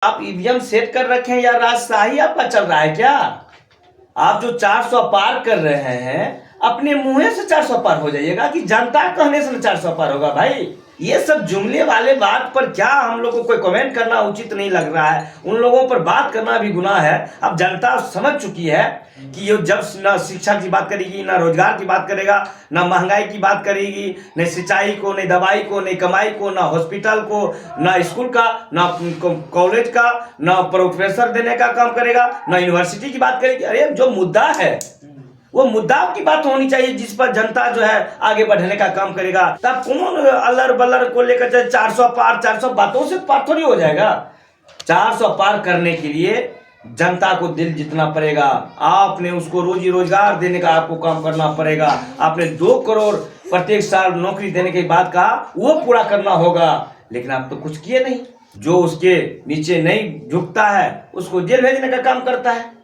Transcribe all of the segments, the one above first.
आप EVM set कर रखे हैं या राजशाही आपका चल रहा है क्या? आप जो 400 पार कर रहे हैं अपने मुंह से 400 पार हो जाइएगा कि जनता कहने से 400 पार होगा भाई? ये सब जुमले वाले बात पर क्या हम लोगों को कोई कमेंट करना उचित नहीं लग रहा है। उन लोगों पर बात करना भी गुनाह है। अब जनता समझ चुकी है कि ये जब न शिक्षा की बात करेगी, ना रोजगार की बात करेगा, ना महंगाई की बात करेगी, न सिंचाई को, न दवाई को, न कमाई को, ना हॉस्पिटल को, ना स्कूल का, ना कॉलेज का, ना प्रोफेसर देने का काम करेगा, ना यूनिवर्सिटी की बात करेगी। अरे जो मुद्दा है वो मुद्दा की बात होनी चाहिए जिस पर जनता जो है आगे बढ़ने का काम करेगा। तब कौन अल्लर बल्लर को लेकर 400 पार, 400 बातों से पार थोड़ी हो जाएगा। 400 पार करने के लिए जनता को दिल जीतना पड़ेगा। आपने उसको रोजी रोजगार देने का आपको काम करना पड़ेगा। आपने 2 करोड़ प्रत्येक साल नौकरी देने के बाद कहा वो पूरा करना होगा, लेकिन आप तो कुछ किए नहीं। जो उसके नीचे नहीं झुकता है उसको जेल भेजने का काम करता है।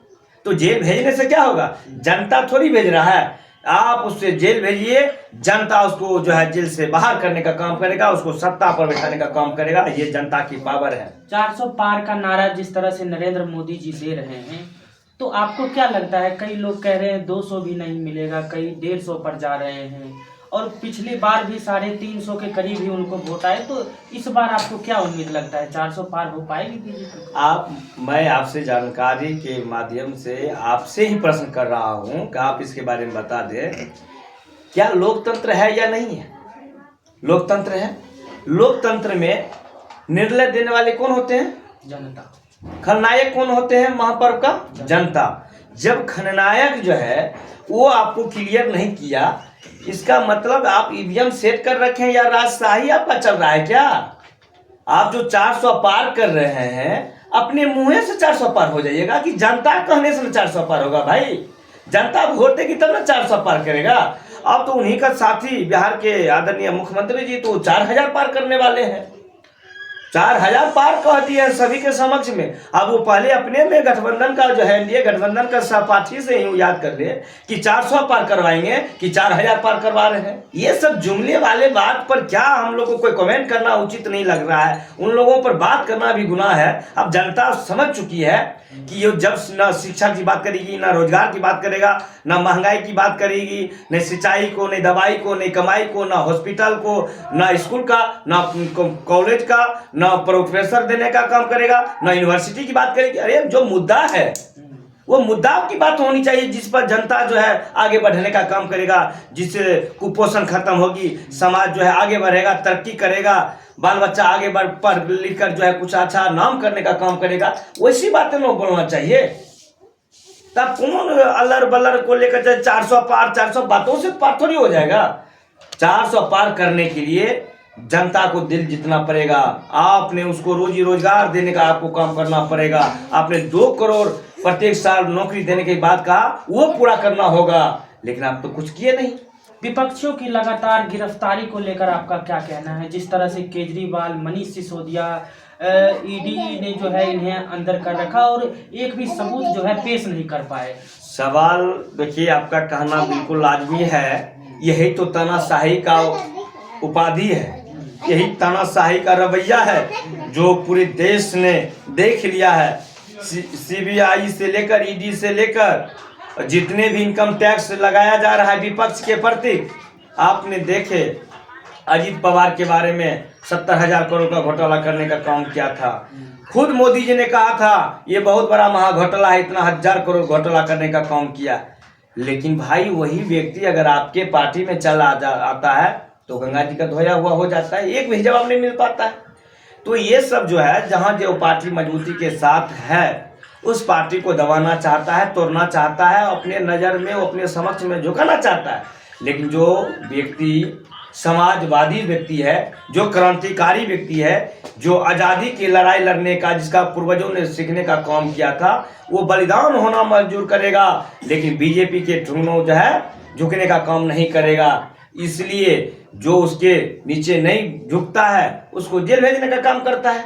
तो जेल भेजने से क्या होगा? जनता थोड़ी भेज रहा है। आप उससे जेल भेजिए, जनता उसको जो है जेल से बाहर करने का काम करेगा, उसको सत्ता पर बैठाने का काम करेगा। ये जनता की पावर है। 400 पार का नारा जिस तरह से नरेंद्र मोदी जी दे रहे हैं, तो आपको क्या लगता है? कई लोग कह रहे हैं 200 भी नहीं मिलेगा, कई 150 पर जा रहे हैं, और पिछली बार भी 350 के करीब ही उनको वोट आए। तो इस बार आपको क्या उम्मीद लगता है, 400 पार हो पाएगी बीजेपी? मैं आपसे जानकारी के माध्यम से आपसे ही प्रश्न कर रहा हूँ कि आप इसके बारे में बता दें, क्या लोकतंत्र है या नहीं है? लोकतंत्र है। लोकतंत्र में निर्णय देने वाले कौन होते हैं? जनता। खलनायक कौन होते हैं महापर्व का? जनता। जब खलनायक जो है वो आपको क्लियर नहीं किया, इसका मतलब आप ईवीएम सेट कर रखे हैं या राजशाही आपका चल रहा है क्या? आप जो 400 पार कर रहे हैं अपने मुंह से 400 पार हो जाइएगा कि जनता कहने से 400 पार होगा भाई? जनता वोट देगी तब ना 400 पार करेगा। अब तो उन्हीं का साथी बिहार के आदरणीय मुख्यमंत्री जी तो 4000 पार करने वाले हैं। 4000 पार कह दिए सभी के समक्ष में। अब वो पहले अपने में गठबंधन का जो है लिए गठबंधन का सहपाठी से यूं याद कर ले कि 400 पार करवाएंगे कि 4000 पार करवा रहे हैं। ये सब जुमले वाले बात पर क्या हम लोग को कोई कमेंट करना उचित नहीं लग रहा है। उन लोगों पर बात करना भी गुनाह है। अब जनता समझ चुकी है कि ये जब न शिक्षा की बात करेगी, ना रोजगार की बात करेगा, ना महंगाई की बात करेगी, न सिंचाई को, न दवाई को, न कमाई को, ना हॉस्पिटल को, ना स्कूल का, ना कॉलेज का, ना प्रोफेसर देने का काम करेगा, ना यूनिवर्सिटी की बात करेगी। अरे जो मुद्दा है वो मुद्दा की बात होनी चाहिए जिस पर जनता जो है आगे बढ़ने का काम करेगा, जिससे कुपोषण खत्म होगी, समाज जो है आगे बढ़ेगा, तरक्की करेगा, बाल बच्चा आगे बढ़ पढ़ लिख कर जो है कुछ अच्छा नाम करने का काम करेगा। वैसी बातें लोग बोलना चाहिए। तब कौन अल्लर बल्लर को लेकर 400 पार, 400 बातों से पार थोड़ी हो जाएगा। 400 पार करने के लिए जनता को दिल जीतना पड़ेगा। आपने उसको रोजी रोजगार देने का आपको काम करना पड़ेगा। आपने 2 करोड़ प्रत्येक साल नौकरी देने के बाद कहा वो पूरा करना होगा, लेकिन आप तो कुछ किए नहीं। विपक्षियों की लगातार गिरफ्तारी को लेकर आपका क्या कहना है? जिस तरह से केजरीवाल, मनीष सिसोदिया, ईडी ने जो है इन्हें अंदर कर रखा और एक भी सबूत जो है पेश नहीं कर पाए। सवाल देखिए, आपका कहना बिल्कुल लाजमी है। यही तो तानाशाही का उपाधि है, यही तानाशाही का रवैया है जो पूरे देश ने देख लिया है। सीबीआई से लेकर ईडी से लेकर जितने भी इनकम टैक्स लगाया जा रहा है विपक्ष के प्रति, आपने देखे अजीत पवार के बारे में 70,000 करोड़ का घोटाला करने का काम किया था। खुद मोदी जी ने कहा था ये बहुत बड़ा महाघोटाला है, इतना 1000 करोड़ घोटाला करने का काम किया। लेकिन भाई वही व्यक्ति अगर आपके पार्टी में आता है तो गंगा जी का धोया हुआ हो जाता है, एक भी जवाब नहीं मिल पाता है। तो ये सब जो है जहां जो पार्टी मजबूती के साथ है उस पार्टी को दबाना चाहता है, तोड़ना चाहता है, अपने नज़र में अपने समक्ष में झुकाना चाहता है। लेकिन जो व्यक्ति समाजवादी व्यक्ति है, जो क्रांतिकारी व्यक्ति है, जो आज़ादी की लड़ाई लड़ने का जिसका पूर्वजों ने सीखने का काम किया था, वो बलिदान होना मंजूर करेगा। लेकिन बीजेपी के ठुमनों जो है झुकने का काम नहीं करेगा। इसलिए जो उसके नीचे नहीं झुकता है उसको जेल भेजने का काम करता है।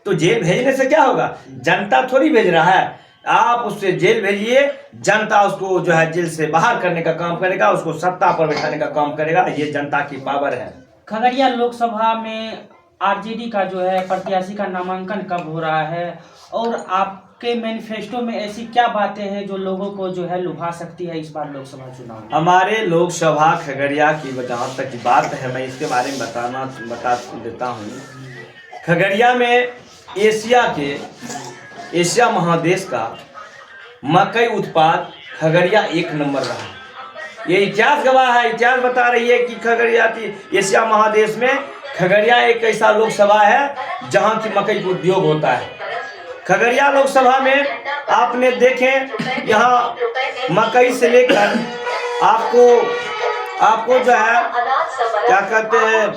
तो जेल भेजने से क्या होगा? जनता थोड़ी भेज रहा है। आप उससे जेल भेजिए, जनता उसको जो है जेल से बाहर करने का काम करेगा, उसको सत्ता पर बैठाने का काम करेगा। ये जनता की पावर है। खगड़िया लोकसभा में आरजेडी का जो है प्रत्याशी का नामांकन कब हो रहा है, और आपके मैनिफेस्टो में ऐसी क्या बातें हैं जो लोगों को जो है लुभा सकती है इस बार लोकसभा चुनाव में? हमारे लोकसभा खगड़िया की जहाँ तक की बात है, मैं इसके बारे में बता देता हूँ। खगड़िया में एशिया महादेश का मकई उत्पाद खगड़िया 1 नंबर रहा। ये इतिहास गवाह है, इतिहास बता रही है कि खगड़िया की एशिया महादेश में खगड़िया एक ऐसा लोकसभा है जहां की मकई का उद्योग होता है। खगड़िया लोकसभा में आपने देखे यहाँ मकई से लेकर आपको जो है क्या कहते हैं,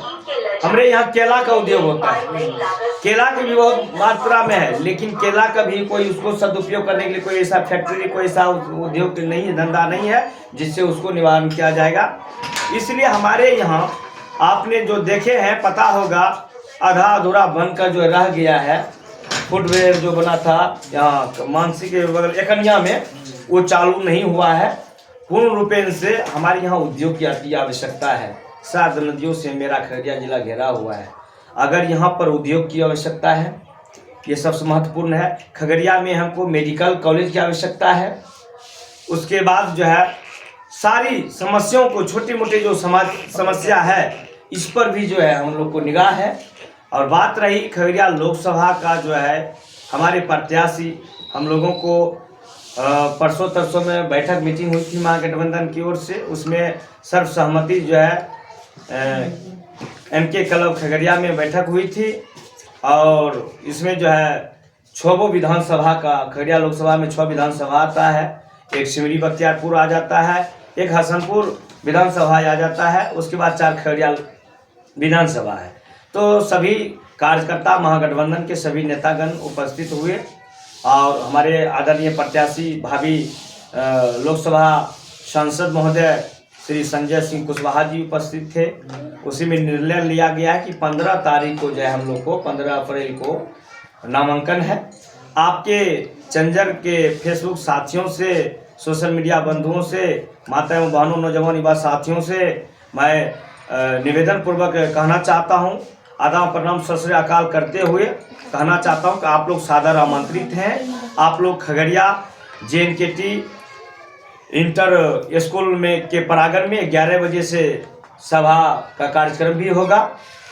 हमारे यहाँ केला का उद्योग होता है। केला की भी बहुत मात्रा में है, लेकिन केला का भी कोई उसको सदुपयोग करने के लिए कोई ऐसा फैक्ट्री, कोई ऐसा उद्योग नहीं है, धंधा नहीं है जिससे उसको निवारण किया जाएगा। इसलिए हमारे यहाँ आपने जो देखे हैं, पता होगा आधा अधूरा बनकर जो रह गया है, फुटवेयर जो बना था यहाँ मानसी के बगल एकनिया में, वो चालू नहीं हुआ है। पूर्ण रूपेण से हमारे यहाँ उद्योग की अति आवश्यकता है। 7 नदियों से मेरा खगड़िया जिला घिरा हुआ है। अगर यहाँ पर उद्योग की आवश्यकता है, ये सबसे महत्वपूर्ण है। खगड़िया में हमको मेडिकल कॉलेज की आवश्यकता है। उसके बाद जो है सारी समस्याओं को, छोटी मोटी जो समस्या है, इस पर भी जो है हम लोग को निगाह है। और बात रही खगड़िया लोकसभा का, जो है हमारे प्रत्याशी, हम लोगों को परसों तरसों में बैठक मीटिंग हुई थी महागठबंधन की ओर से, उसमें सर्वसहमति जो है MK क्लब खगड़िया में बैठक हुई थी। और इसमें जो है 6 विधानसभा का, खगड़िया लोकसभा में 6 विधानसभा आता है। एक सिमरी बख्तियारपुर आ जाता है, एक हसनपुर विधानसभा आ जाता है, उसके बाद 4 खगड़िया विधानसभा है। तो सभी कार्यकर्ता, महागठबंधन के सभी नेतागण उपस्थित हुए और हमारे आदरणीय प्रत्याशी भावी लोकसभा सांसद महोदय श्री संजय सिंह कुशवाहा जी उपस्थित थे। उसी में निर्णय लिया गया है कि 15 तारीख को जो है हम लोग को 15 अप्रैल को नामांकन है। आपके चंजर के फेसबुक साथियों से, सोशल मीडिया बंधुओं से, माता एवं बहनों, नौजवान युवा साथियों से मैं निवेदन पूर्वक कहना चाहता हूं, आदाब प्रणाम सत श्री अकाल करते हुए कहना चाहता हूं कि आप लोग सादर आमंत्रित हैं। आप लोग खगड़िया JNKT इंटर स्कूल में के परागण में 11 बजे से सभा का कार्यक्रम भी होगा।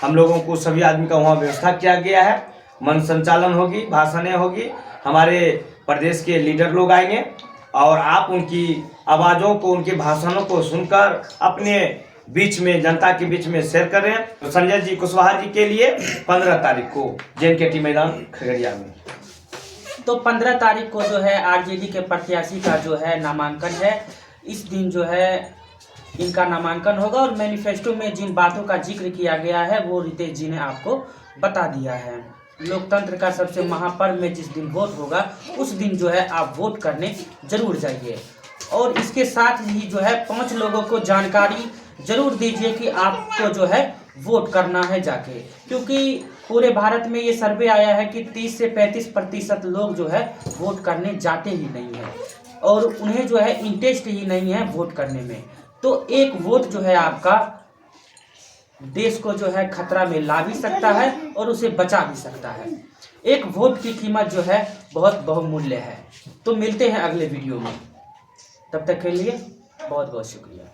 हम लोगों को सभी आदमी का वहाँ व्यवस्था किया गया है। मन संचालन होगी, भाषणें होगी, हमारे प्रदेश के लीडर लोग आएंगे और आप उनकी आवाज़ों को, उनके भाषणों को सुनकर अपने बीच में, जनता के बीच में शेयर करें। तो संजय जी कुशवाहा जी के लिए 15 तारीख को JNKT मैदान खगड़िया में, तो 15 तारीख को जो है आरजेडी के प्रत्याशी का जो है नामांकन है। इस दिन जो है इनका नामांकन होगा और मैनिफेस्टो में जिन बातों का जिक्र किया गया है वो रितेश जी ने आपको बता दिया है। लोकतंत्र का सबसे महापर्व में जिस दिन वोट होगा उस दिन जो है आप वोट करने जरूर जाइए। और इसके साथ ही जो है 5 लोगों को जानकारी जरूर दीजिए कि आपको जो है वोट करना है जाके, क्योंकि पूरे भारत में ये सर्वे आया है कि 30 से 35% लोग जो है वोट करने जाते ही नहीं है और उन्हें जो है इंटरेस्ट ही नहीं है वोट करने में। तो एक वोट जो है आपका देश को जो है खतरा में ला भी सकता है और उसे बचा भी सकता है। एक वोट की कीमत जो है बहुत बहुमूल्य है। तो मिलते हैं अगले वीडियो में, तब तक के लिए बहुत बहुत शुक्रिया।